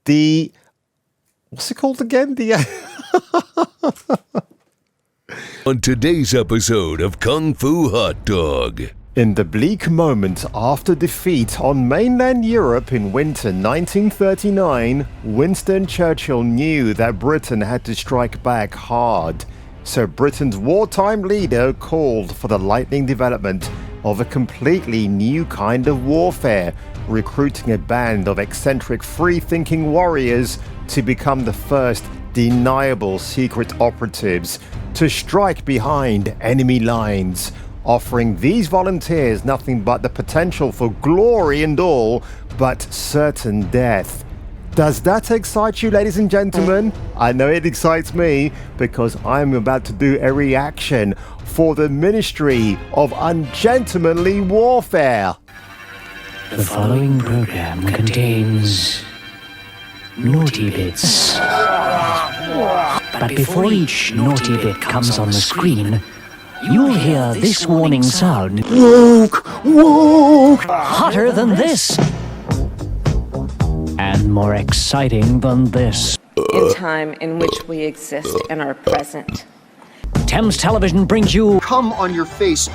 the... What's it called again? On today's episode of Kung Fu Hot Dog. In the bleak moment after defeat on mainland Europe in winter 1939, Winston Churchill knew that Britain had to strike back hard. So Britain's wartime leader called for the lightning development of a completely new kind of warfare, recruiting a band of eccentric free-thinking warriors to become the first deniable secret operatives to strike behind enemy lines, offering these volunteers nothing but the potential for glory and all, but certain death. Does that excite you, ladies and gentlemen? I know it excites me, because I'm about to do a reaction for the Ministry of Ungentlemanly Warfare. The following program contains naughty bits. But before each naughty bit comes on the screen, you'll hear this warning sound. Woke! Woke! Hotter than this! And more exciting than this. In time in which we exist and are present. Thames Television brings you... Come on your face.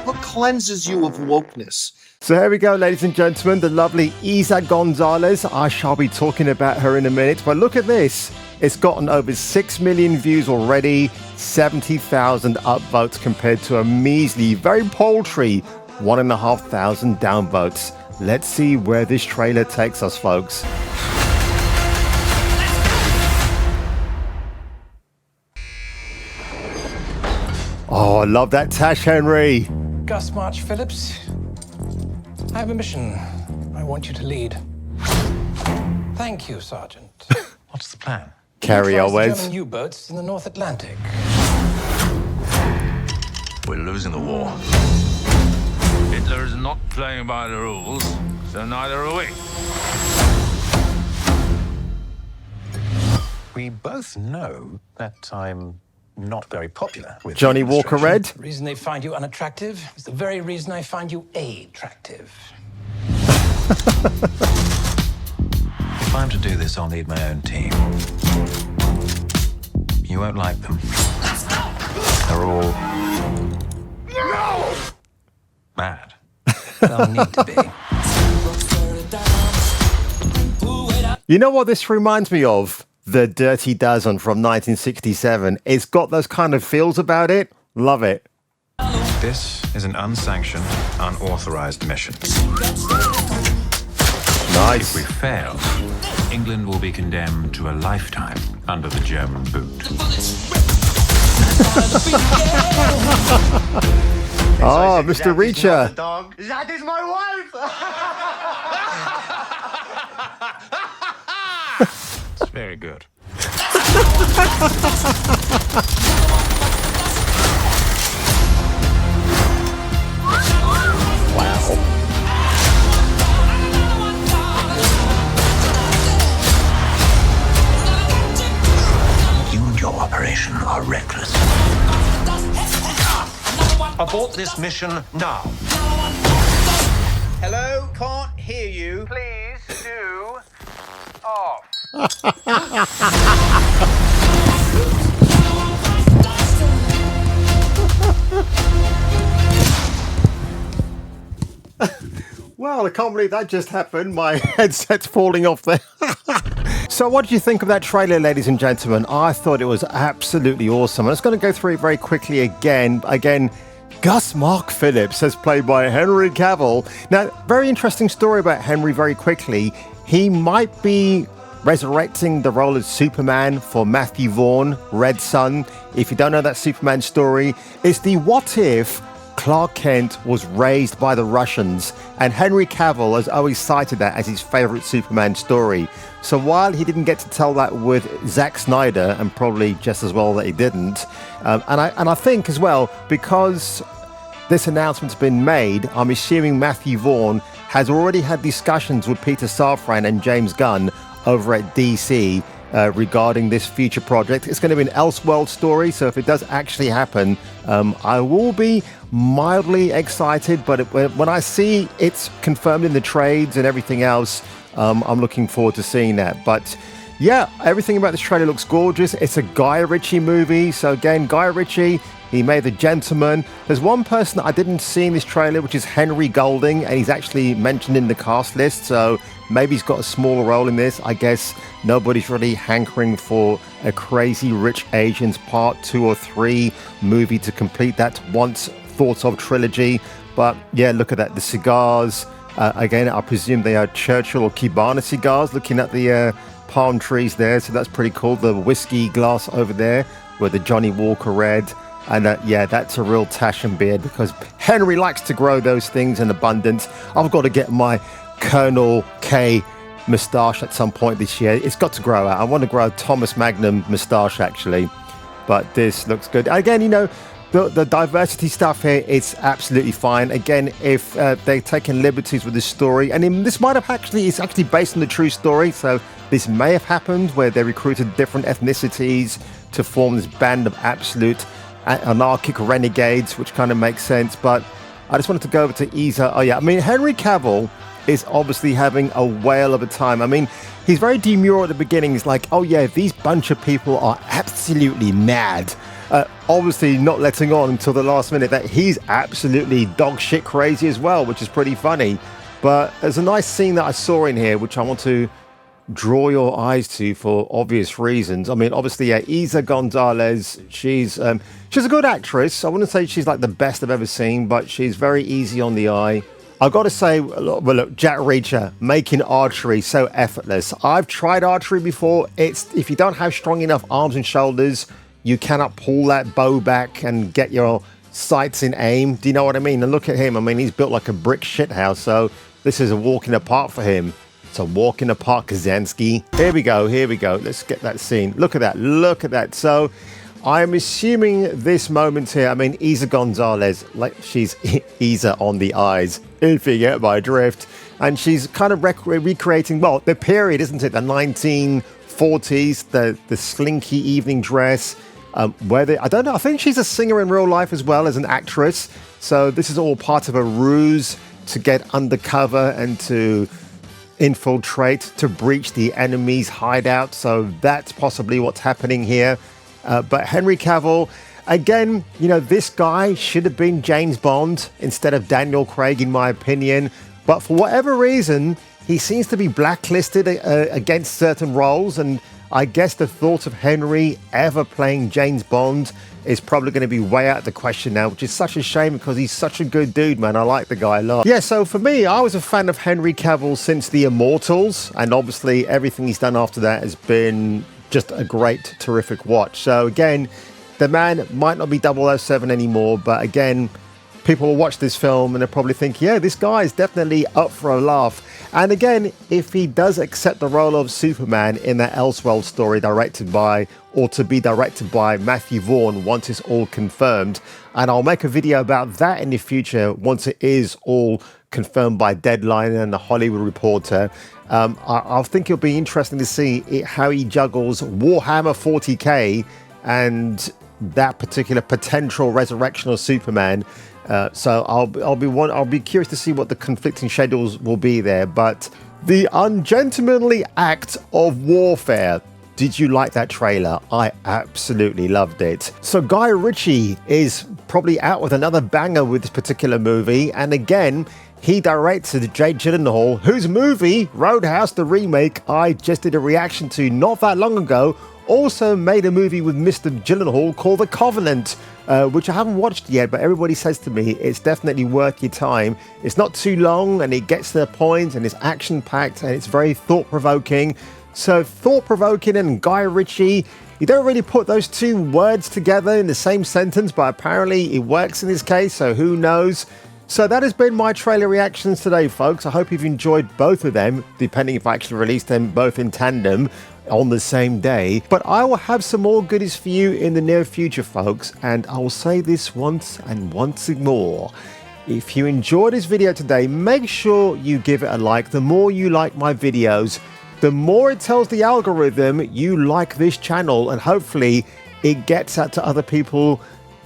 What cleanses you of wokeness? So here we go, ladies and gentlemen, the lovely Isa Gonzalez. I shall be talking about her in a minute, but look at this. It's gotten over 6 million views already, 70,000 upvotes compared to a measly, very paltry 1,500 downvotes. Let's see where this trailer takes us, folks. Oh, I love that Tash Henry. Gus March Phillips, I have a mission I want you to lead. Thank you, Sergeant. What's the plan? Carry Neutralize the Owens. German U-boats in the North Atlantic. We're losing the war. Hitler is not playing by the rules, so neither are we. We both know that I'm not very popular with Johnny the Walker administration. Red. The reason they find you unattractive is the very reason I find you attractive. If I'm to do this, I'll need my own team. You won't like them. They're all... mad. They'll need to be. You know what this reminds me of? The Dirty Dozen from 1967. It's got those kind of feels about it. Love it. This is an unsanctioned, unauthorized mission. Nice. If we fail, England will be condemned to a lifetime under the German boot. Oh, Mr. Reacher. Dog. That is my wife! It's very good. You and your operation are reckless. Abort this mission now. Hello? Can't hear you. Please do off. Well, I can't believe that just happened. My headset's falling off there. So what did you think of that trailer, ladies and gentlemen? I thought it was absolutely awesome. I'm just going to go through it very quickly again. Gus Mark Phillips, as played by Henry Cavill. Now, very interesting story about Henry very quickly. He might be resurrecting the role of Superman for Matthew Vaughn, Red Son. If you don't know that Superman story, it's the what if Clark Kent was raised by the Russians, and Henry Cavill has always cited that as his favorite Superman story. So while he didn't get to tell that with Zack Snyder, and probably just as well that he didn't, and I think as well, because this announcement's been made, I'm assuming Matthew Vaughn has already had discussions with Peter Safran and James Gunn over at DC regarding this future project. It's going to be an Elseworld story, so if it does actually happen, I will be mildly excited, but when I see it's confirmed in the trades and everything else, I'm looking forward to seeing that. But yeah, everything about this trailer looks gorgeous. It's a Guy Ritchie movie. So again, Guy Ritchie, he made The Gentleman. There's one person I didn't see in this trailer, which is Henry Golding, and he's actually mentioned in the cast list. So maybe he's got a smaller role in this. I guess nobody's really hankering for a Crazy Rich Asians Part 2 or 3 movie to complete that once thought of trilogy. But yeah, look at that. The cigars, again, I presume they are Churchill or Cubana cigars, looking at the palm trees there. So that's pretty cool. The whiskey glass over there with the Johnny Walker Red. And yeah, that's a real Tash and beard, because Henry likes to grow those things in abundance. I've got to get my Colonel K moustache at some point this year. It's got to grow out. I want to grow a Thomas Magnum moustache, actually. But this looks good. Again, you know, the diversity stuff here, it's absolutely fine. Again, if they're taking liberties with this story, and this might have it's actually based on the true story, so this may have happened where they recruited different ethnicities to form this band of absolute anarchic renegades, which kind of makes sense. But I just wanted to go over to Isa. Oh yeah, I mean, Henry Cavill is obviously having a whale of a time. I mean, he's very demure at the beginning. He's like, oh yeah, these bunch of people are absolutely mad. Obviously not letting on until the last minute that he's absolutely dog shit crazy as well, which is pretty funny. But there's a nice scene that I saw in here, which I want to draw your eyes to for obvious reasons. I mean, obviously, Isa Gonzalez, she's a good actress. I wouldn't say she's like the best I've ever seen, but she's very easy on the eye. I've got to say, well, look, Jack Reacher making archery so effortless. I've tried archery before. If you don't have strong enough arms and shoulders, you cannot pull that bow back and get your sights in aim. Do you know what I mean? And look at him. I mean, he's built like a brick shithouse, so this is a walk in the park for him. It's a walk in the park, Kazansky. Here we go. Let's get that scene. Look at that. So I'm assuming this moment here, I mean, Isa Gonzalez, like she's Isa on the eyes, if you get my drift. And she's kind of recreating, well, the period, isn't it? The 1940s, the slinky evening dress. I don't know, I think she's a singer in real life as well as an actress. So this is all part of a ruse to get undercover and to infiltrate, to breach the enemy's hideout. So that's possibly what's happening here. But Henry Cavill, again, you know, this guy should have been James Bond instead of Daniel Craig, in my opinion. But for whatever reason, he seems to be blacklisted against certain roles. And I guess the thought of Henry ever playing James Bond is probably going to be way out of the question now, which is such a shame because he's such a good dude, man. I like the guy a lot. Yeah, so for me, I was a fan of Henry Cavill since The Immortals, and obviously everything he's done after that has been just a great, terrific watch. So again, the man might not be 007 anymore, but again, people will watch this film and they'll probably think, yeah, this guy is definitely up for a laugh. And again, if he does accept the role of Superman in that Elseworld story directed by Matthew Vaughn once it's all confirmed, and I'll make a video about that in the future once it is all confirmed by Deadline and the Hollywood Reporter. I think it'll be interesting to see how he juggles Warhammer 40k and that particular potential resurrection of Superman. So I'll be curious to see what the conflicting schedules will be there. But the ungentlemanly act of warfare. Did you like that trailer? I absolutely loved it. So Guy Ritchie is probably out with another banger with this particular movie. And again, he directed Jake Gyllenhaal, whose movie, Roadhouse, the remake, I just did a reaction to not that long ago, also made a movie with Mr. Gyllenhaal called The Covenant, which I haven't watched yet, but everybody says to me it's definitely worth your time. It's not too long and it gets to the point and it's action-packed and it's very thought-provoking. So thought-provoking and Guy Ritchie, you don't really put those two words together in the same sentence, but apparently it works in this case, so who knows? So that has been my trailer reactions today, folks. I hope you've enjoyed both of them, depending if I actually release them both in tandem on the same day. But I will have some more goodies for you in the near future, folks. And I will say this once and once more. If you enjoyed this video today, make sure you give it a like. The more you like my videos, the more it tells the algorithm you like this channel, and hopefully it gets out to other people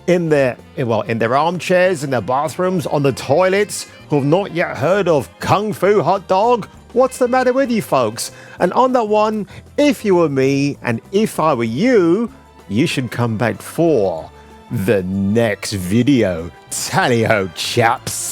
in their armchairs, in their bathrooms, on the toilets, who have not yet heard of Kung Fu Hot Dog What's the matter with you folks? And on that one, if you were me and if I were you, you should come back for the next video. Tally-ho, chaps.